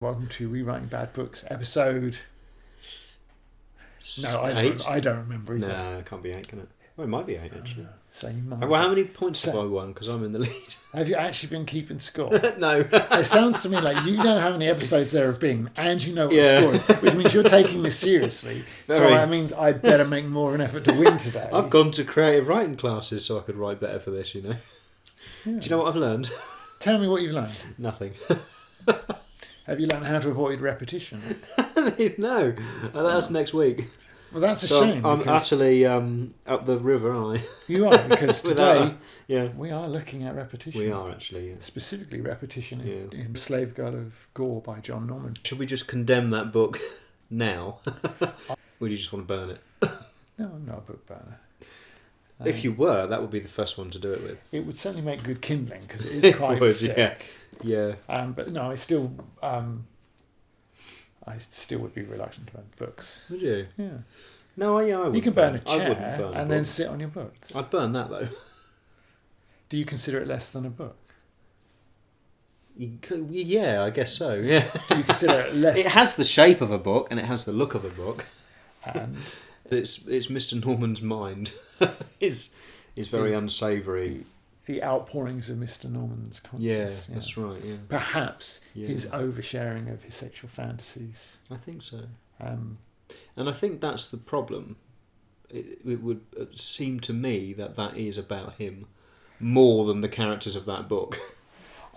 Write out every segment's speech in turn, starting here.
Welcome to Rewriting Bad Books, episode... No, Eight? I don't remember either. No, it can't be 8, can it? Well, it might be 8, actually. So you might. Well, how many points have I won? Because I'm in the lead. Have you actually been keeping score? No. It sounds to me like you know how many episodes there have been, and you know what the score is, which means you're taking this seriously. So that means I'd better make more of an effort to win today. I've gone to creative writing classes so I could write better for this, you know. Yeah. Do you know what I've learned? Tell me what you've learned. Nothing. Have you learned how to avoid repetition? No. That's next week. Well, that's a shame. I'm utterly up the river, aren't I? You are, because today yeah. we are looking at repetition. We are, actually. Yeah. Specifically repetition in Slave Girl of Gor by John Norman. Should we just condemn that book now? Or do you just want to burn it? No, I'm not a book burner. If you were, that would be the first one to do it with. It would certainly make good kindling, because it is quite thick. Yeah. But no, I still would be reluctant to burn books. Would you? Yeah. No, I wouldn't. You can burn a chair and then sit on your books. I'd burn that, though. Do you consider it less than a book? Yeah, I guess so, yeah. Do you consider it less... It has the shape of a book and it has the look of a book. And? It's Mr. Norman's mind. is very unsavoury. The outpourings of Mr. Norman's conscience. Yeah, that's right, yeah. Perhaps his oversharing of his sexual fantasies. I think so. And I think that's the problem. It would seem to me that is about him more than the characters of that book.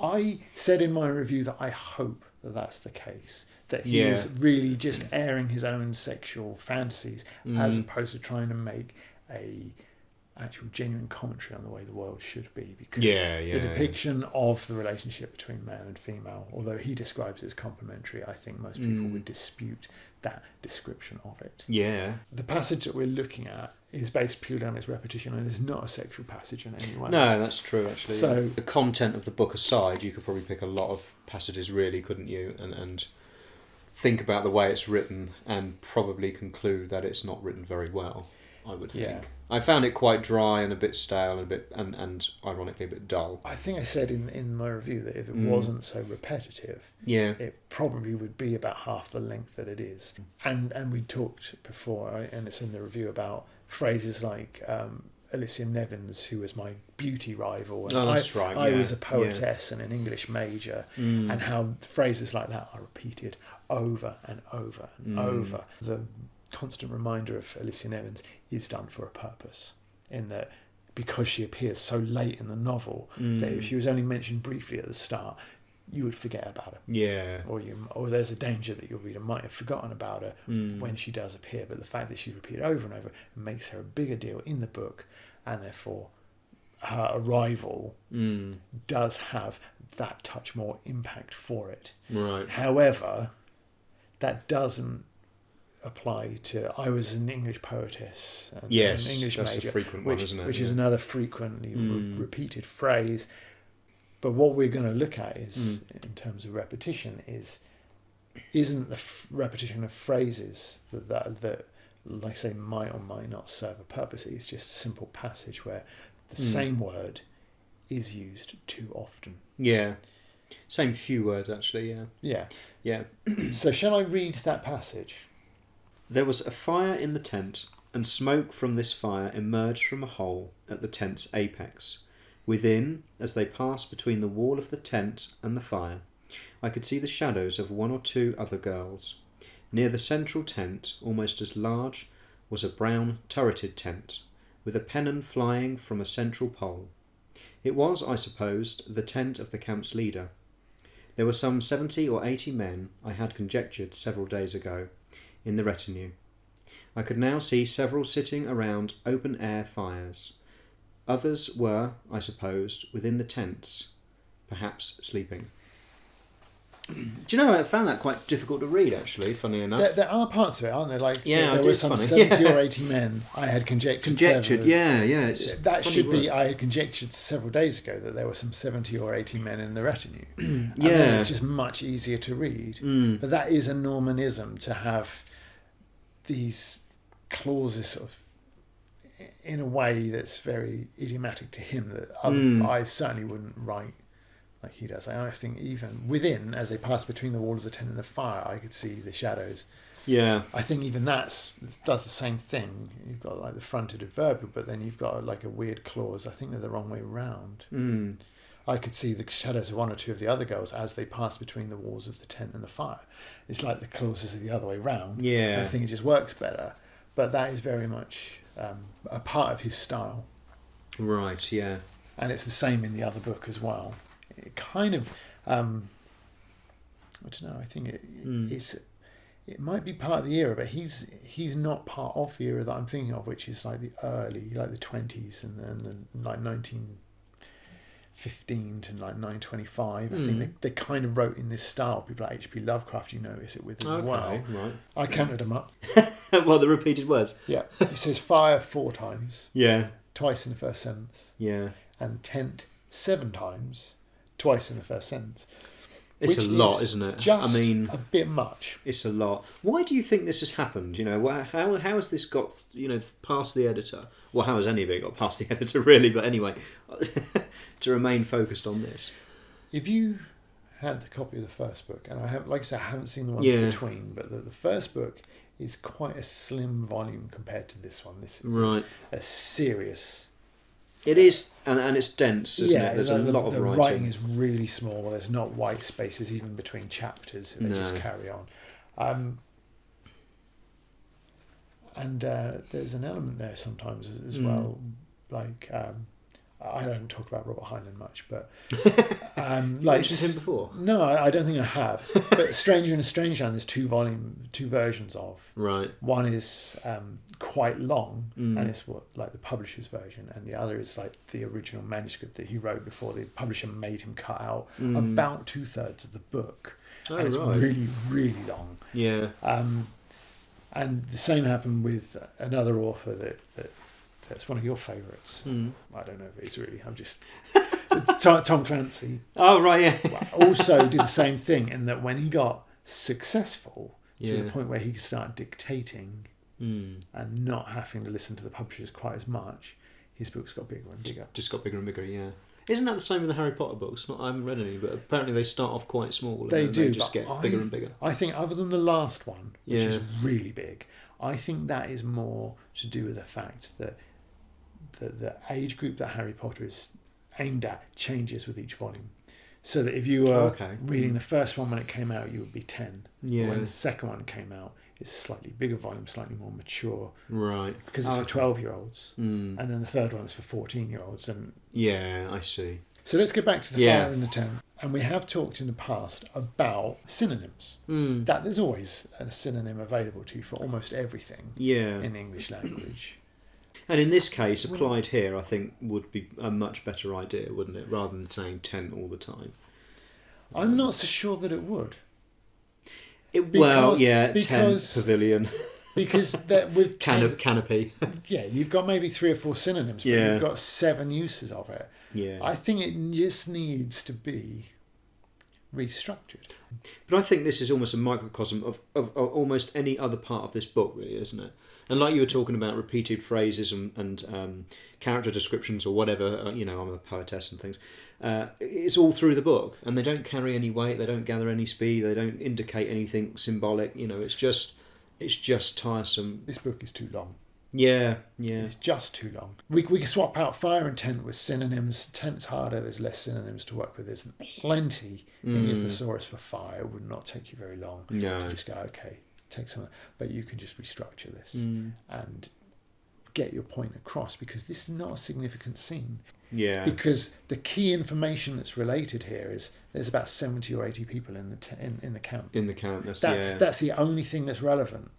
I said in my review that I hope that that's the case. That he is really just airing his own sexual fantasies as opposed to trying to make a actual genuine commentary on the way the world should be, because the depiction of the relationship between male and female, although he describes it as complementary, I think most people would dispute that description of it. Yeah. The passage that we're looking at is based purely on its repetition and is not a sexual passage in any way. No, that's true, actually. So the content of the book aside, you could probably pick a lot of passages, really, couldn't you? And think about the way it's written and probably conclude that it's not written very well, I would think. Yeah. I found it quite dry and a bit stale and ironically a bit dull. I think I said in my review that if it wasn't so repetitive, it probably would be about half the length that it is. And we talked before, and it's in the review, about phrases like Alicia Nevins, who was my beauty rival, and I was a poetess and an English major, and how phrases like that are repeated over and over and over. The constant reminder of Alicia Nevins is done for a purpose, in that because she appears so late in the novel that if she was only mentioned briefly at the start, you would forget about her. Yeah. Or there's a danger that your reader might have forgotten about her when she does appear. But the fact that she's repeated over and over makes her a bigger deal in the book, and therefore her arrival does have that touch more impact for it. Right. However, that doesn't apply to... I was an English poetess and an English that's major, a frequent one, isn't it? Which is another frequently repeated phrase. But what we're going to look at is, in terms of repetition, isn't the repetition of phrases that, like I say, might or might not serve a purpose. It's just a simple passage where the same word is used too often. Yeah. Same few words, actually, Yeah. Yeah. So shall I read that passage? There was a fire in the tent, and smoke from this fire emerged from a hole at the tent's apex. Within, as they passed between the wall of the tent and the fire, I could see the shadows of 1 or 2 other girls. Near the central tent, almost as large, was a brown turreted tent, with a pennon flying from a central pole. It was, I supposed, the tent of the camp's leader. There were some 70 or 80 men, I had conjectured several days ago, in the retinue. I could now see several sitting around open-air fires. Others were, I supposed, within the tents, perhaps sleeping. Do you know, I found that quite difficult to read, actually, funny enough. There are parts of it, aren't there? Like, yeah, there were some 70 or 80 men. I had conjectured several. That should be, I had conjectured several days ago that there were some 70 or 80 men in the retinue. And then it's just much easier to read. But that is a Normanism, to have these clauses sort of in a way that's very idiomatic to him, that I certainly wouldn't write like he does. I think even within, as they pass between the wall of the tent and the fire, I could see the shadows. Yeah. I think even does the same thing. You've got like the fronted adverbial, but then you've got like a weird clause. I think they're the wrong way round. I could see the shadows of one or two of the other girls as they pass between the walls of the tent and the fire. It's like the clauses are the other way round. Yeah. And I think it just works better. But that is very much a part of his style. Right, yeah. And it's the same in the other book as well. It kind of, I don't know, I think it might be part of the era, but he's not part of the era that I'm thinking of, which is like the early, like the 20s and the like 1915 to like 925. I think they kind of wrote in this style. People like H.P. Lovecraft, you notice it with as well. Right. I counted them up. Well, the repeated words. Yeah. It says fire 4 times. Yeah. Twice in the first sentence. Yeah. And tent 7 times. Twice in the first sentence. It's a lot, isn't it? Just a bit much. It's a lot. Why do you think this has happened? You know, how has this got, past the editor? Well, how has any of it got past the editor, really? But anyway, to remain focused on this. If you had the copy of the first book, and I have, like I said, I haven't seen the ones between, but the first book is quite a slim volume compared to this one. This is a serious. It is, and it's dense, isn't it? There's a lot of writing. The writing is really small. There's not white spaces even between chapters. They just carry on. And there's an element there sometimes as well. Like, I don't talk about Robert Heinlein much, but... like, mentioned him before? No, I don't think I have. But Stranger in a Strange Land, there's two versions of. Right. One is quite long, and it's like the publisher's version, and the other is like the original manuscript that he wrote before the publisher made him cut out about 2/3 of the book. And it's really, really long. Yeah. And the same happened with another author that's one of your favourites. I don't know if it's really. I'm just Tom Clancy. Oh right, yeah. Also did the same thing in that when he got successful to the point where he could start dictating and not having to listen to the publishers quite as much, his books got bigger and bigger. Just got bigger and bigger, yeah. Isn't that the same with the Harry Potter books? I haven't read any, but apparently they start off quite small. They do, they just get bigger and bigger. I think other than the last one, which is really big, I think that is more to do with the fact that the age group that Harry Potter is aimed at changes with each volume. So that if you were reading the first one when it came out, you would be 10. Yeah. When the second one came out, it's a slightly bigger volume, slightly more mature. Right. Because it's for 12-year-olds. And then the third one is for 14-year-olds. And yeah, I see. So let's get back to the fire in the tent. And we have talked in the past about synonyms. That there's always a synonym available to you for almost everything in the English language. And in this case, applied here, I think would be a much better idea, wouldn't it? Rather than saying tent all the time. I'm not so sure that it would. Tent, pavilion. Because with canopy. Yeah, you've got maybe 3 or 4 synonyms, but you've got 7 uses of it. Yeah. I think it just needs to be restructured. But I think this is almost a microcosm of almost any other part of this book, really, isn't it? And like you were talking about repeated phrases and character descriptions or whatever, I'm a poetess and things. It's all through the book, and they don't carry any weight, they don't gather any speed, they don't indicate anything symbolic. It's just tiresome. This book is too long. Yeah. It's just too long. We can swap out fire and tent with synonyms. Tent's harder, there's less synonyms to work with. There's plenty in your thesaurus for fire. It would not take you very long to just go, okay, take some, but you can just restructure this and get your point across, because this is not a significant scene. Yeah. Because the key information that's related here is there's about 70 or 80 people in the camp. In the camp, that's the only thing that's relevant.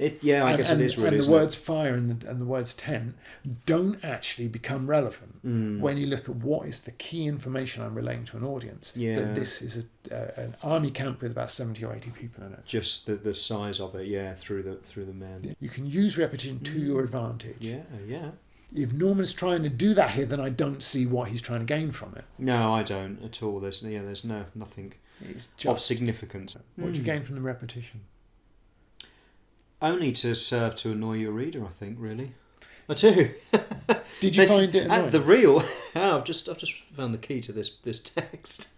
I guess it is really. And the words fire and the words tent don't actually become relevant when you look at what is the key information I'm relating to an audience. Yeah. That this is an army camp with about 70 or 80 people in it. Just the size of it, through the men. You can use repetition to your advantage. Yeah. If Norman's trying to do that here, then I don't see what he's trying to gain from it. No, I don't at all. There's nothing of significance. What do you gain from the repetition? Only to serve to annoy your reader, I think, really. I do. Did you find it annoying? I've just found the key to this text.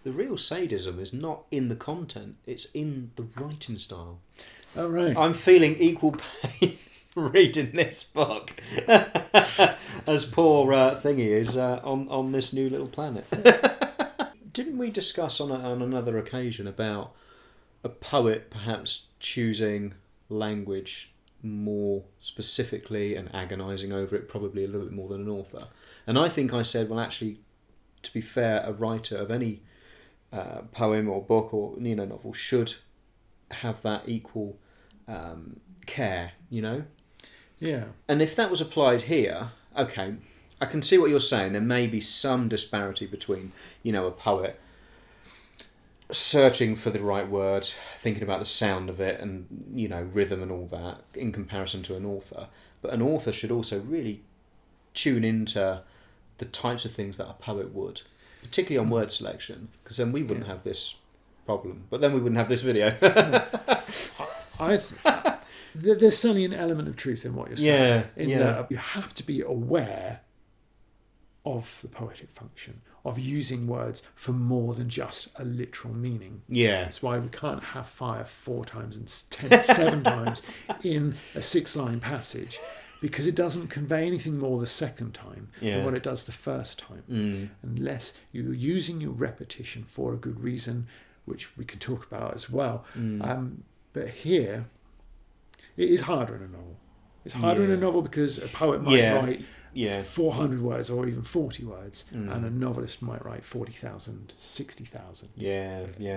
the real sadism is not in the content, it's in the writing style. Oh, right. I'm feeling equal pain reading this book as poor Thingy is on this new little planet. Didn't we discuss on another occasion about a poet perhaps choosing language more specifically and agonising over it probably a little bit more than an author? And I think I said, well, actually, to be fair, a writer of any poem or book or novel should have that equal care, Yeah. And if that was applied here, okay, I can see what you're saying. There may be some disparity between, a poet searching for the right word, thinking about the sound of it and, rhythm and all that in comparison to an author. But an author should also really tune into the types of things that a poet would, particularly on word selection, because then we wouldn't have this problem. But then we wouldn't have this video. There's certainly an element of truth in what you're saying. Yeah, That you have to be aware of the poetic function, of using words for more than just a literal meaning. Yeah. That's why we can't have fire 4 times and 7 times in a 6-line passage, because it doesn't convey anything more the second time than what it does the first time. Unless you're using your repetition for a good reason, which we can talk about as well. But here, it is harder in a novel. It's harder in a novel because a poet might write 400 words or even 40 words, and a novelist might write 40,000, 60,000.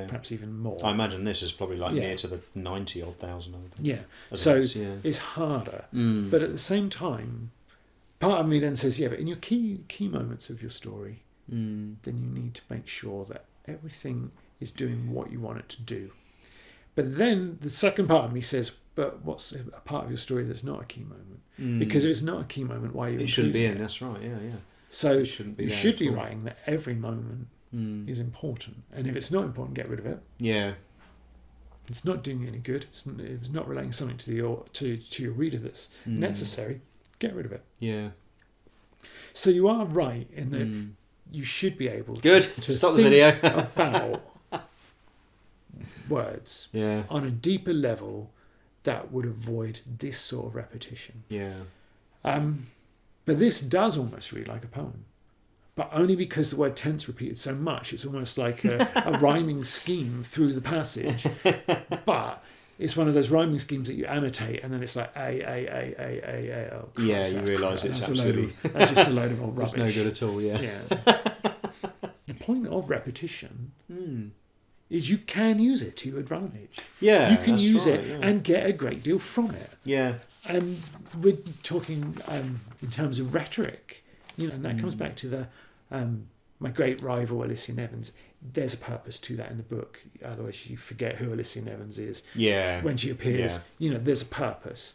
Perhaps even more. I imagine this is probably near to the 90-odd thousand. So it's harder. But at the same time, part of me then says, but in your key moments of your story, then you need to make sure that everything is doing what you want it to do. But then the second part of me says, but what's a part of your story that's not a key moment? Because if it's not a key moment, why are you? It shouldn't be in. That's right. Yeah. So you should be writing that every moment is important, and if it's not important, get rid of it. Yeah. It's not doing you any good. It's not relaying something to your reader that's necessary. Get rid of it. Yeah. So you are right in that you should be able to stop the video about words on a deeper level that would avoid this sort of repetition. Yeah. But this does almost read like a poem, but only because the word tense repeated so much. It's almost like a rhyming scheme through the passage. But it's one of those rhyming schemes that you annotate, and then it's like a. Oh, Christ, you realise it's that's just a load of old rubbish. It's no good at all. Yeah. The point of repetition is you can use it to your advantage. Yeah, you can use it and get a great deal from it. Yeah. And we're talking in terms of rhetoric, and that comes back to the my great rival Alicia Nevins. There's a purpose to that in the book. Otherwise, you forget who Alicia Nevins is. Yeah. When she appears, there's a purpose,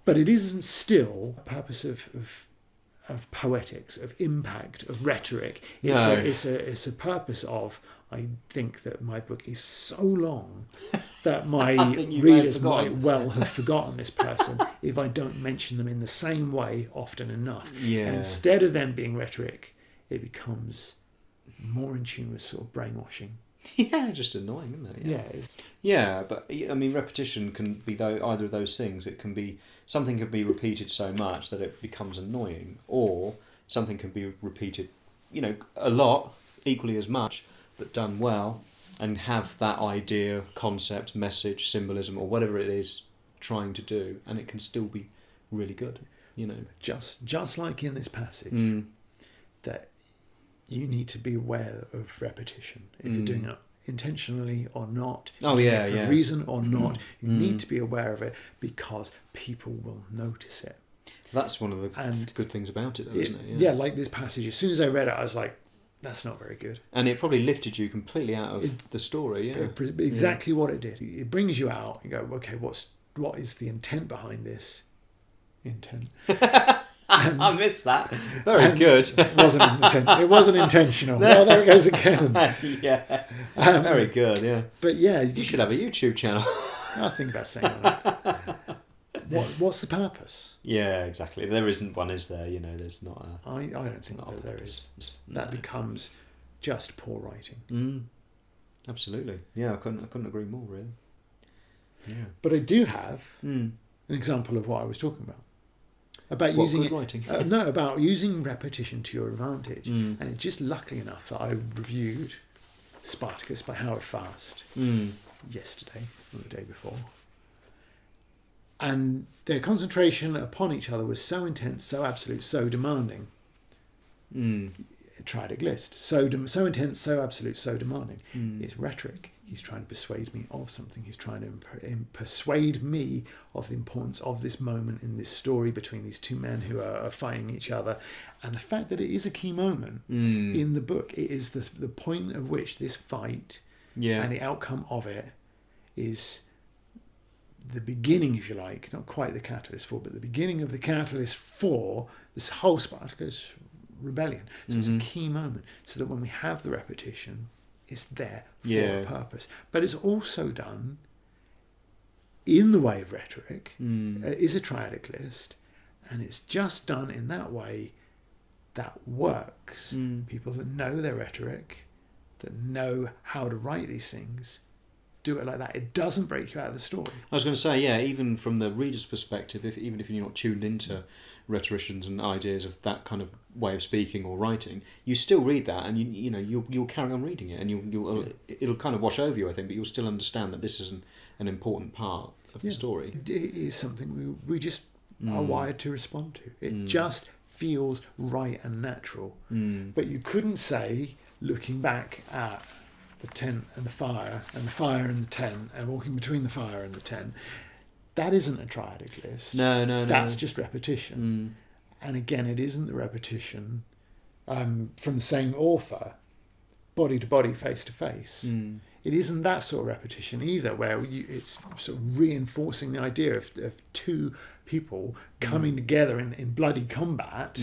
but it isn't still a purpose of poetics, of impact, of rhetoric. It's a purpose of. I think that my book is so long that my readers might well have forgotten this person if I don't mention them in the same way often enough. Yeah. And instead of them being rhetoric, it becomes more in tune with sort of brainwashing. Yeah, just annoying, isn't it? Yeah, but I mean, repetition can be either of those things. It can be something can be repeated so much that it becomes annoying, or something can be repeated, a lot, equally as much, but done well, and have that idea, concept, message, symbolism, or whatever it is trying to do, and it can still be really good. Just like in this passage, that you need to be aware of repetition. If you're doing it intentionally or not, for a reason or not, you need to be aware of it because people will notice it. That's one of the good things about it, though, isn't it? Yeah, like this passage. As soon as I read it, I was like, that's not very good. And it probably lifted you completely out of the story, Exactly what it did. It brings you out and go, okay, what is the intent behind this? Intent. I missed that. Very good. It wasn't intentional. Well, there it goes again. Very good, yeah. But you should have a YouTube channel. I'll think about saying that. What's the purpose? Yeah, exactly. There isn't one, is there? There's not a... I don't think that there is. That becomes just poor writing. Absolutely. Yeah, I couldn't agree more, really. Yeah. But I do have an example of what I was talking about. About using good writing? About using repetition to your advantage. And it's just lucky enough that I reviewed Spartacus by Howard Fast yesterday or the day before. And their concentration upon each other was so intense, so absolute, so demanding. Triadic list. So intense, so absolute, so demanding. It's rhetoric. He's trying to persuade me of something. He's trying to persuade me of the importance of this moment in this story between these two men who are fighting each other. And the fact that it is a key moment in the book, it is the point at which this fight and the outcome of it is the beginning, if you like, not quite the catalyst for, but the beginning of the catalyst for this whole Spartacus rebellion. So it's a key moment, so that when we have the repetition, it's there for a purpose. But it's also done in the way of rhetoric. It is a triadic list, and it's just done in that way that works. People that know their rhetoric, that know how to write these things, do it like that. It doesn't break you out of the story. I was going to say, even from the reader's perspective, even if you're not tuned into rhetoricians and ideas of that kind of way of speaking or writing, you still read that, and you'll carry on reading it, and it'll kind of wash over you, I think, but you'll still understand that this is an important part of the story. It is something we just are wired to respond to. It just feels right and natural. But you couldn't say, looking back at the tent and the fire and the tent, and walking between the fire and the tent, that isn't a triadic list. No. That's just repetition. And again, it isn't the repetition from the same author, body to body, face to face. It isn't that sort of repetition either, where it's sort of reinforcing the idea of two people coming together in bloody combat.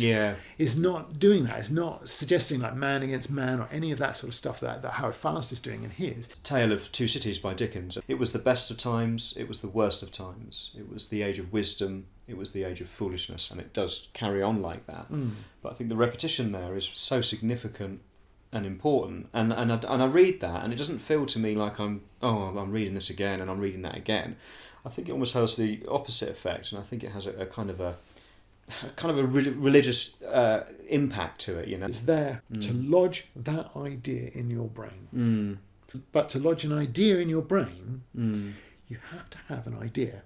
It's not doing that. It's not suggesting like man against man or any of that sort of stuff that Howard Fast is doing in his. Tale of Two Cities by Dickens. It was the best of times, it was the worst of times. It was the age of wisdom, it was the age of foolishness, and it does carry on like that. But I think the repetition there is so significant and important, and I read that, and it doesn't feel to me like I'm reading this again and I'm reading that again. I think it almost has the opposite effect, and I think it has a kind of a religious impact to it. It's there to lodge that idea in your brain. But to lodge an idea in your brain, you have to have an idea.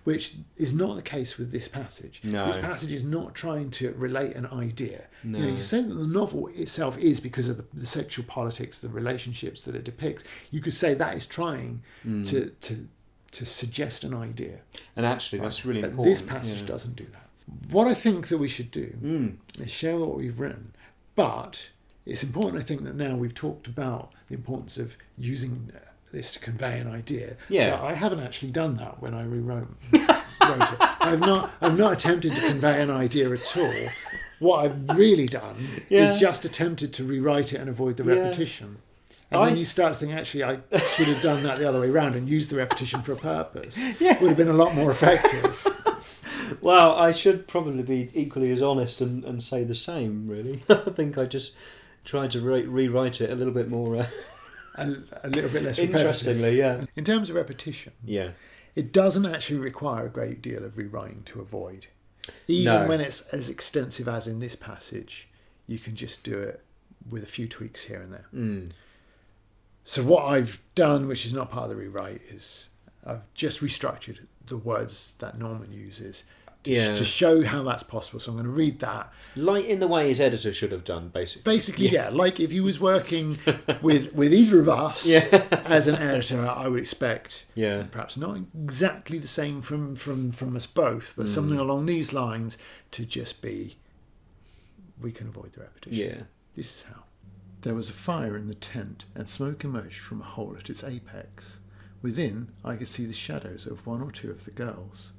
Which is not the case with this passage. No. This passage is not trying to relate an idea. No. You say that the novel itself is because of the sexual politics, the relationships that it depicts. You could say that is trying to suggest an idea. And actually, that's really but important. This passage doesn't do that. What I think that we should do is share what we've written. But it's important, I think, that now we've talked about the importance of using this to convey an idea. I haven't actually done that when I rewrote it. I've not attempted to convey an idea at all. What I've really done is just attempted to rewrite it and avoid the repetition. And then you start to think, actually, I should have done that the other way around and used the repetition for a purpose. It would have been a lot more effective. Well, I should probably be equally as honest and say the same, really. I think I just tried to rewrite it a little bit more... a little bit less repetitive. Interestingly, In terms of repetition, it doesn't actually require a great deal of rewriting to avoid. Even when it's as extensive as in this passage, you can just do it with a few tweaks here and there. So what I've done, which is not part of the rewrite, is I've just restructured the words that Norman uses to show how that's possible. So I'm going to read that. Like in the way his editor should have done, basically. Basically, like if he was working with either of us as an editor, I would expect perhaps not exactly the same from us both, but something along these lines to just be, we can avoid the repetition. This is how. There was a fire in the tent, and smoke emerged from a hole at its apex. Within, I could see the shadows of one or two of the girls.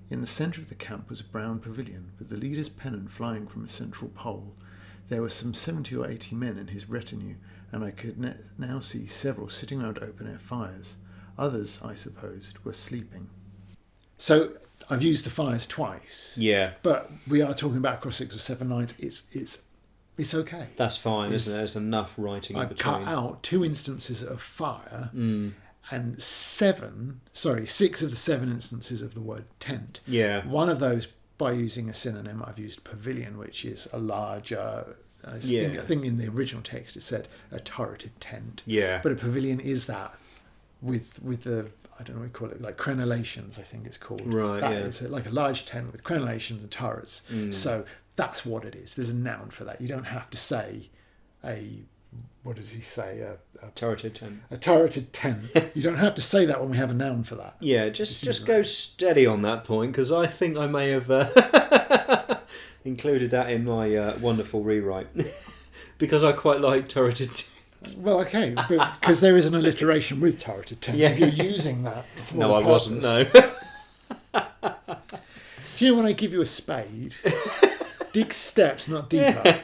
In the centre of the camp was a brown pavilion, with the leader's pennon flying from a central pole. There were some 70 or 80 men in his retinue, and I could now see several sitting round open-air fires. Others, I supposed, were sleeping. So I've used the fires twice. But we are talking about across 6 or 7 lines. It's it's okay. That's fine, isn't it? There's enough writing in between. I've cut out 2 instances of fire and 6 of the 7 instances of the word tent. Yeah. One of those, by using a synonym, I've used pavilion, which is a larger... I think in the original text it said a turreted tent. Yeah. But a pavilion is that with the, I don't know what you call it, like crenellations, I think it's called. Right, It's like a large tent with crenellations and turrets. So that's what it is. There's a noun for that. You don't have to say what does he say? A turreted tent. A turreted tent. You don't have to say that when we have a noun for that. Yeah, just go steady on that point, because I think I may have included that in my wonderful rewrite. Because I quite like turreted tent. Well, okay, but because there is an alliteration with turreted tent. Yeah. If you're using that for No, I purpose. wasn't, no. Do you know when I give you a spade, dig steps, not deeper?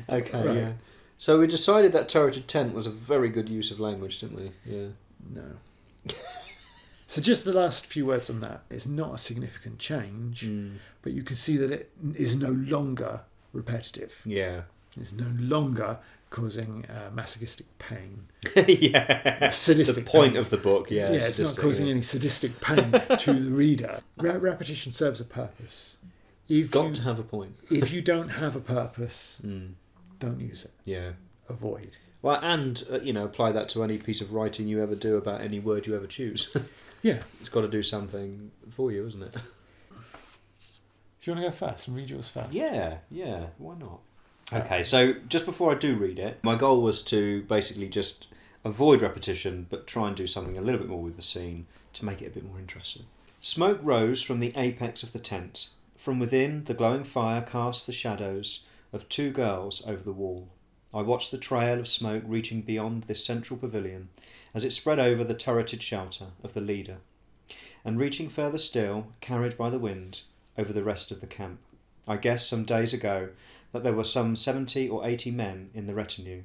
Okay, Right. yeah. So we decided that turreted tent was a very good use of language, didn't we? Yeah. No. So just the last few words on that. It's not a significant change, but you can see that it is no longer repetitive. Yeah. It's no longer causing masochistic pain. Yeah. Sadistic the point pain. of the book, yeah. Yeah, it's not causing any sadistic pain to the reader. Repetition serves a purpose. Got to have a point. If you don't have a purpose, don't use it. Yeah. Avoid. Well, and, apply that to any piece of writing you ever do about any word you ever choose. Yeah. It's got to do something for you, isn't it? Do you want to go first and read yours first? Yeah, why not? Okay, so just before I do read it, my goal was to basically just avoid repetition, but try and do something a little bit more with the scene to make it a bit more interesting. Smoke rose from the apex of the tent. From within, the glowing fire cast the shadows of 2 girls over the wall. I watched the trail of smoke reaching beyond this central pavilion as it spread over the turreted shelter of the leader, and reaching further still, carried by the wind, over the rest of the camp. I guessed some days ago that there were some 70 or 80 men in the retinue,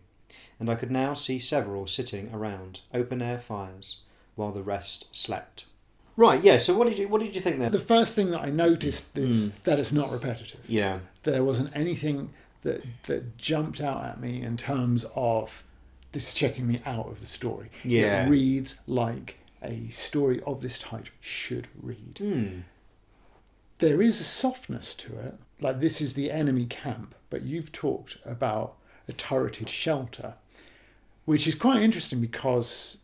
and I could now see several sitting around open-air fires while the rest slept. Right, yeah, so what did you think there? The first thing that I noticed is that it's not repetitive. Yeah. There wasn't anything that jumped out at me in terms of this is checking me out of the story. Yeah. It reads like a story of this type should read. There is a softness to it. Like, this is the enemy camp, but you've talked about a turreted shelter, which is quite interesting because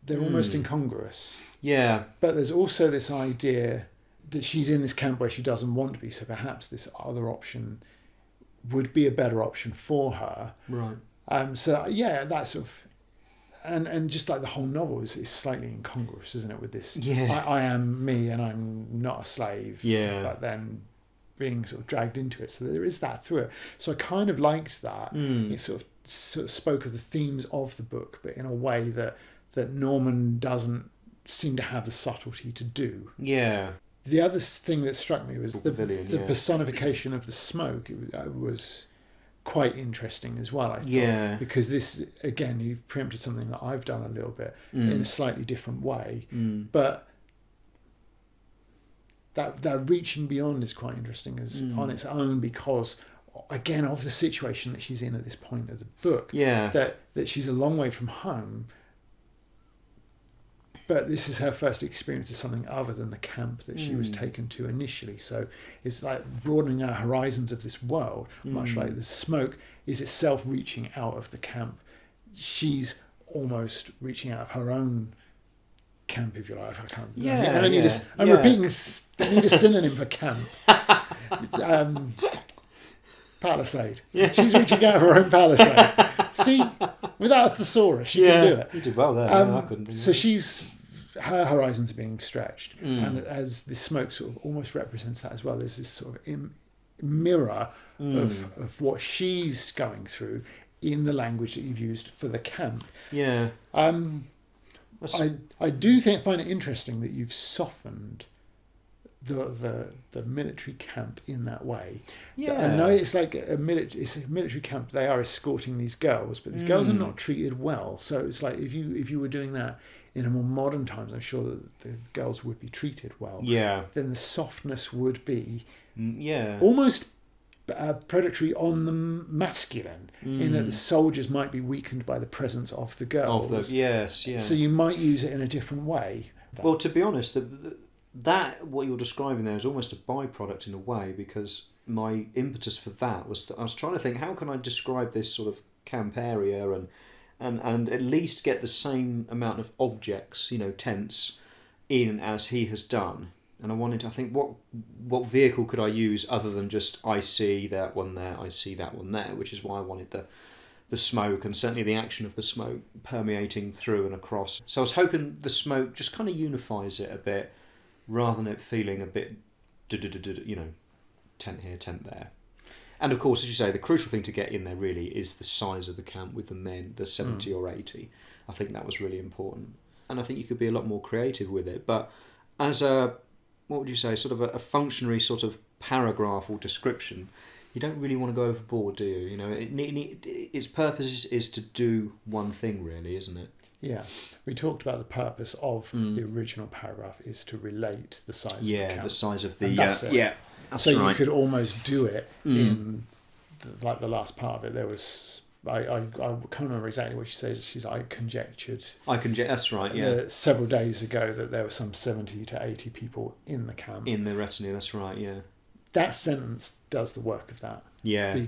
they're almost incongruous. Yeah. But there's also this idea that she's in this camp where she doesn't want to be, so perhaps this other option would be a better option for her. Right. So yeah, that's sort of, and just like the whole novel is slightly incongruous, isn't it? With this, I am me and I'm not a slave. Yeah. But then being sort of dragged into it, so there is that through it. So I kind of liked that. It sort of spoke of the themes of the book, but in a way that Norman doesn't seem to have the subtlety to do. Yeah. The other thing that struck me was the pavilion, personification of the smoke. It was quite interesting as well, I thought. Yeah. Because this, again, you've preempted something that I've done a little bit in a slightly different way. But that reaching beyond is quite interesting as on its own because, again, of the situation that she's in at this point of the book. Yeah. That she's a long way from home. But this is her first experience of something other than the camp that she was taken to initially. So it's like broadening our horizons of this world, much like the smoke is itself reaching out of the camp. She's almost reaching out of her own camp, if you like. I can't. Yeah. I'm repeating this. I need a synonym for camp. Palisade. Yeah. She's reaching out of her own palisade. See, without a thesaurus, she can do it. You did well there. I couldn't. So her horizons are being stretched, and as the smoke sort of almost represents that as well. There's this sort of mirror of what she's going through in the language that you've used for the camp. Yeah. I do find it interesting that you've softened the military camp in that way. Yeah. I know it's like it's a military camp. They are escorting these girls, but these girls are not treated well. So it's like if you were doing that in a more modern times, I'm sure that the girls would be treated well. Yeah. Then the softness would be almost predatory on the masculine, in that the soldiers might be weakened by the presence of the girls. So you might use it in a different way. Well, to be honest, that what you're describing there is almost a byproduct in a way, because my impetus for that was that I was trying to think, how can I describe this sort of camp area and at least get the same amount of objects, tents, in as he has done. And I think, what vehicle could I use other than just, I see that one there, I see that one there, which is why I wanted the smoke, and certainly the action of the smoke permeating through and across. So I was hoping the smoke just kind of unifies it a bit, rather than it feeling a bit, tent here, tent there. And of course, as you say, the crucial thing to get in there really is the size of the camp with the men, the 70 or 80. I think that was really important. And I think you could be a lot more creative with it. But as what would you say, sort of a functionary sort of paragraph or description, you don't really want to go overboard, do you? Its purpose is to do one thing, really, isn't it? Yeah, we talked about the purpose of the original paragraph is to relate the size of the camp. Yeah, the size of the... That's it. Yeah, that's so right. You could almost do it in, the last part of it. There was... I can't remember exactly what she says. I conjectured. That's right, yeah. Several days ago that there were some 70 to 80 people in the camp. In the retinue, that's right, yeah. That sentence does the work of that. Yeah.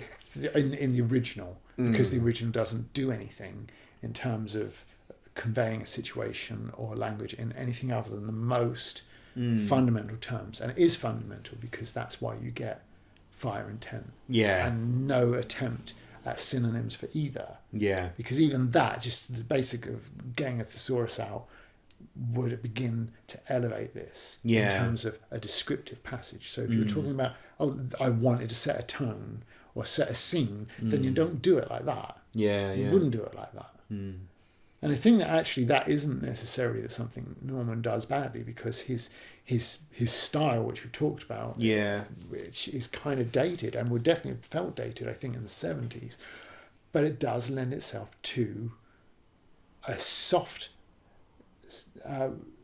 In the original, because the original doesn't do anything in terms of conveying a situation or language in anything other than the most fundamental terms. And it is fundamental because that's why you get fire and tent. Yeah. And no attempt at synonyms for either. Yeah. Because even that, just the basic of getting a thesaurus out, would begin to elevate this in terms of a descriptive passage. So if you're talking about, I wanted to set a tone or set a scene, then you don't do it like that. Yeah, you wouldn't do it like that. And I think that actually that isn't necessarily something Norman does badly, because his style, which we've talked about, which is kind of dated and would definitely have felt dated, I think, in the 70s, but it does lend itself to a soft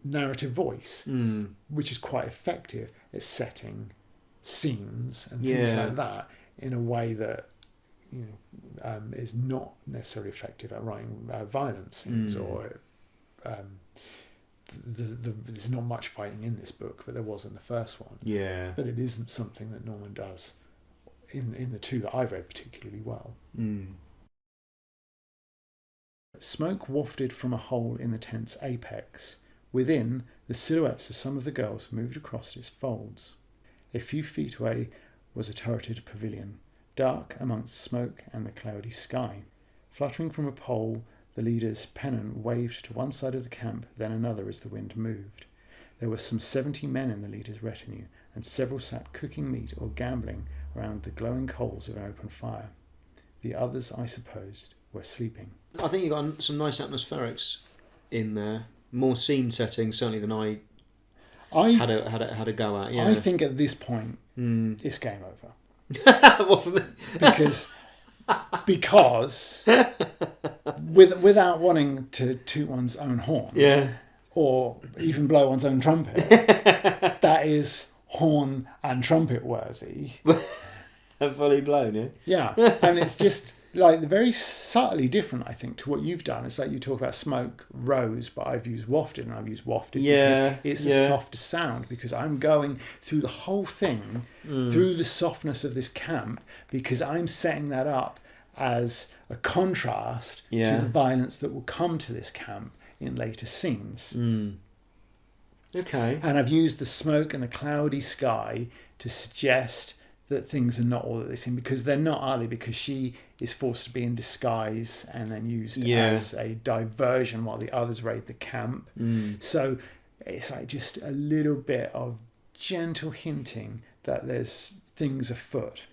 narrative voice, which is quite effective at setting scenes and things like that in a way that is not necessarily effective at writing violent scenes or there's not much fighting in this book, but there was in the first one. Yeah, but it isn't something that Norman does in the two that I've read particularly well. Smoke wafted from a hole in the tent's apex. Within, the silhouettes of some of the girls moved across its folds. A few feet away was a turreted pavilion, dark amongst smoke and the cloudy sky. Fluttering from a pole, the leader's pennon waved to one side of the camp, then another as the wind moved. There were some 70 men in the leader's retinue, and several sat cooking meat or gambling around the glowing coals of an open fire. The others, I supposed, were sleeping. I think you got some nice atmospherics in there. More scene setting, certainly, than I had a go at. Yeah. I think at this point, it's game over. What for me? Because without wanting to toot one's own horn, or even blow one's own trumpet, that is horn and trumpet worthy. Fully blown, yeah. And it's just like very subtly different, I think, to what you've done. It's like you talk about smoke, rose, but I've used wafted, and I've used wafted because it's a softer sound, because I'm going through the whole thing, through the softness of this camp, because I'm setting that up as a contrast to the violence that will come to this camp in later scenes. Okay. And I've used the smoke and the cloudy sky to suggest that things are not all that they seem, because they're not, are they? Because she is forced to be in disguise and then used as a diversion while the others raid the camp. So it's like just a little bit of gentle hinting that there's things afoot.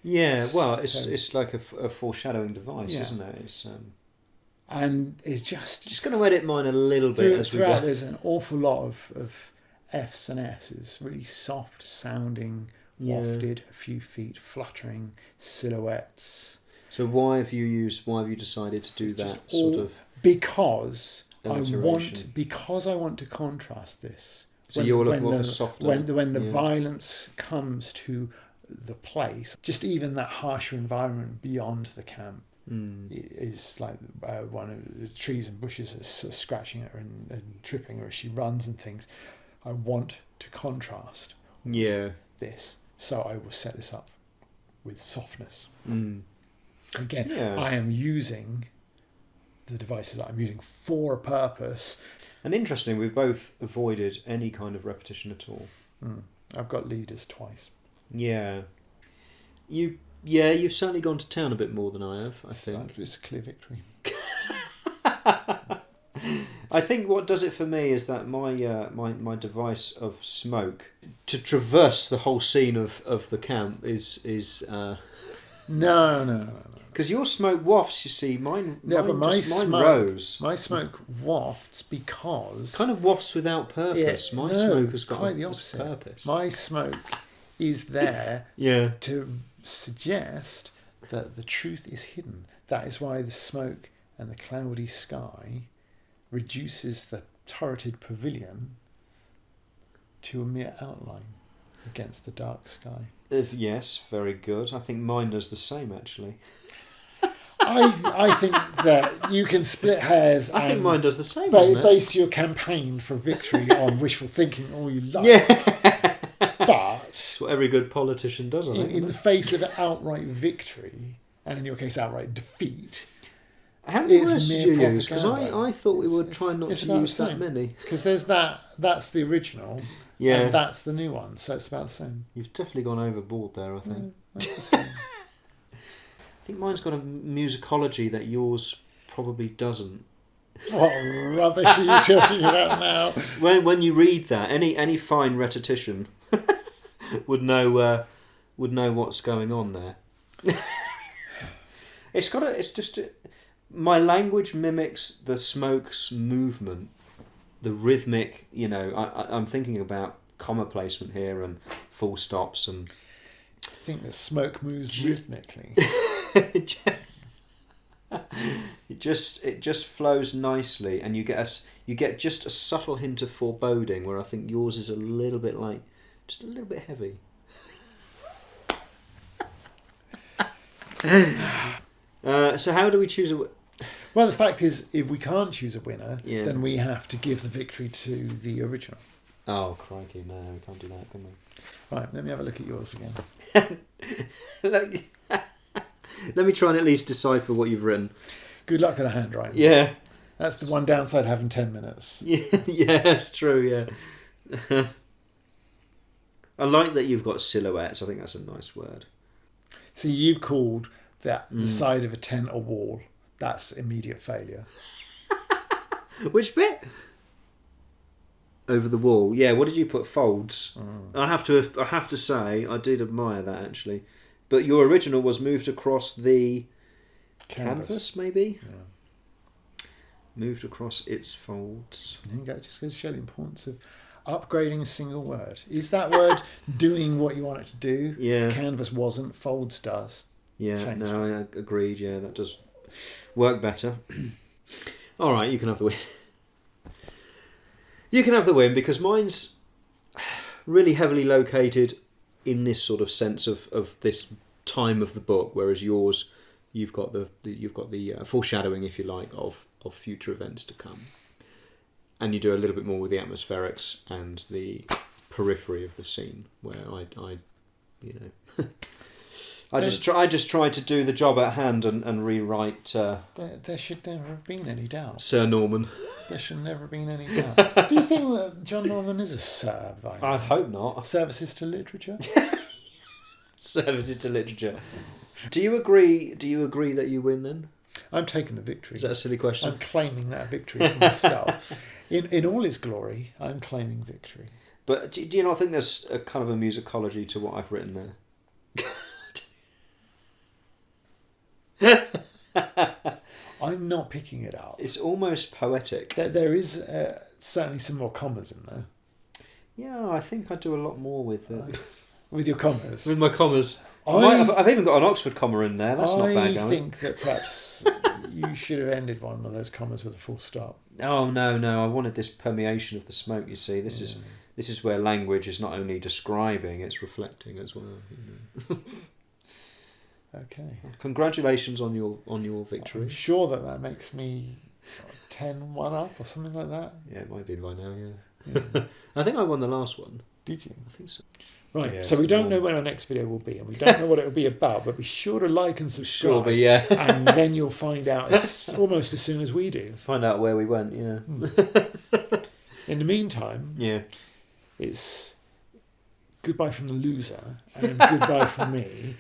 Yeah, well, it's like a foreshadowing device, isn't it? It's and it's just going to edit mine a little bit as we go. There's an awful lot of F's and S's, really soft sounding, wafted, a few feet fluttering silhouettes. So why have you decided to do that sort of because I want to contrast this So you're looking for softer. When the violence comes to the place, just even that harsher environment beyond the camp is like one of the trees and bushes is sort of scratching at her and tripping her as she runs and things. I want to contrast this, so I will set this up with softness. Again, I am using the devices that I'm using for a purpose. And interesting, we've both avoided any kind of repetition at all. I've got leaders twice. Yeah. You've certainly gone to town a bit more than I have, I think. It's a clear victory. I think what does it for me is that my device of smoke to traverse the whole scene of the camp is No. Because your smoke wafts, you see, mine smoke rose. My smoke wafts because... Kind of wafts without purpose. Smoke has got quite the opposite. Purpose. My smoke is there to suggest that the truth is hidden. That is why the smoke and the cloudy sky reduces the turreted pavilion to a mere outline against the dark sky. Yes, very good. I think mine does the same, actually. I think that you can split hairs. I think mine does the same. Base your campaign for victory on wishful thinking all you like. Yeah. But that's what every good politician does. I think. In the face of outright victory, and in your case, outright defeat. How many words did you use? Because I thought we were trying not to use that many. Because there's that's the original. Yeah. And that's the new one, so it's about the same. You've definitely gone overboard there, I think. No, that's the same. I think mine's got a musicology that yours probably doesn't. What rubbish are you talking about now? When you read that, any fine rhetorician would know what's going on there. My language mimics the smoke's movement, the rhythmic. I'm thinking about comma placement here and full stops and. I think the smoke moves rhythmically. It just flows nicely, and you get just a subtle hint of foreboding, where I think yours is a little bit just a little bit heavy. So how do we choose a? Well, the fact is, if we can't choose a winner, then we have to give the victory to the original. Oh crikey! No, we can't do that, can we? Right, let me have a look at yours again. Let me try and at least decipher what you've written. Good luck with the handwriting. Yeah. That's the one downside of having 10 minutes. Yeah, that's true, yeah. I like that you've got silhouettes. I think that's a nice word. See, you've called that the side of a tent a wall. That's immediate failure. Which bit? Over the wall. Yeah, what did you put? Folds. I have to say, I did admire that, actually. But your original was moved across the canvas maybe? Yeah. Moved across its folds. Just goes to show the importance of upgrading a single word. Is that word doing what you want it to do? Yeah. Canvas wasn't, folds does. Yeah, no, I agreed. Yeah, that does work better. All right, you can have the win. You can have the win, because mine's really heavily located in this sort of sense of this time of the book, whereas yours, you've got the foreshadowing, if you like, of future events to come, and you do a little bit more with the atmospherics and the periphery of the scene, where I just try to do the job at hand and rewrite. There should never have been any doubt. Sir Norman. There should never have been any doubt. Do you think that John Norman is a Sir? I'd hope not. Services to literature. Services to literature. Do you agree that you win then? I'm taking the victory. Is that a silly question? I'm claiming that victory for myself. In all its glory, I'm claiming victory. But do you not think there's a kind of a musicology to what I've written there? I'm not picking it up. It's almost poetic. There is certainly some more commas in there. Yeah, I think I do a lot more with with your commas. With my commas. I've even got an Oxford comma in there. That's not bad going. I think that perhaps you should have ended one of those commas with a full stop. Oh no! I wanted this permeation of the smoke. You see, this this is where language is not only describing, it's reflecting as well. Okay. Congratulations on your victory. I'm sure that makes me 10-1 up or something like that. Yeah, it might have been by now, yeah. I think I won the last one. Did you? I think so. Right, Yeah, so we don't know when our next video will be, and we don't know what it will be about, but be sure to like and subscribe. Sure, but yeah. And then you'll find out almost as soon as we do. Find out where we went, yeah. In the meantime, it's goodbye from the loser and goodbye from me.